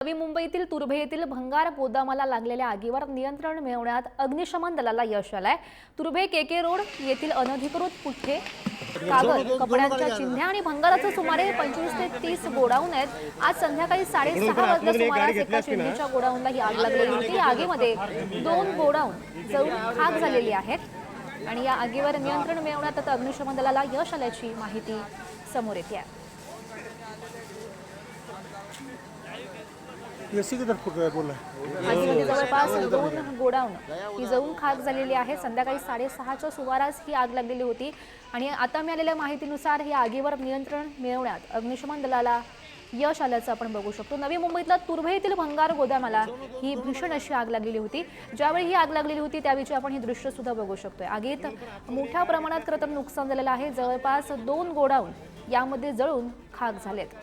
नवी मुंबईतील तुर्भे येथील भंगार गोदामाला लागलेल्या आगीवर नियंत्रण मिळवण्यात अग्निशमन दलाला यश आलंय। तुर्भे केके रोड येथील अनधिकृत पुठ्ठे, कागद, कपड्यांच्या चिंध्या आणि भंगाराचे सुमारे 25 ते 30 गोडाऊन आहेत। आज संध्याकाळी 6:30 वाजता सुमारास एका चिंधीच्या गोडाऊनला ही आग लागलेली होती। आगीमध्ये 2 गोडाऊन जळून खाक झालेली आहेत आणि या आगीवर नियंत्रण मिळवण्यात आता अग्निशमन दलाला यश आल्याची माहिती समोर येते आहे। आगीमध्ये जवळपास 2 गोडाऊन ही जळून खाक झालेली आहे। संध्याकाळी 6:30च्या सुमारास ही आग लागलेली होती आणि आता मिळालेल्या माहितीनुसार या आगीवर नियंत्रण मिळवण्यात अग्निशमन दलाला यश आल्याचं आपण बघू शकतो। नवी मुंबईतल्या तुर्भे येथील भंगार गोदामाला ही भीषण अशी आग लागलेली होती। ज्यावेळी ही आग लागलेली होती त्यावेळी आपण ही दृश्य सुद्धा बघू शकतोय। आगीत मोठ्या प्रमाणात खरं तर नुकसान झालेलं आहे। जवळपास 2 गोडाऊन यामध्ये जळून खाक झालेत।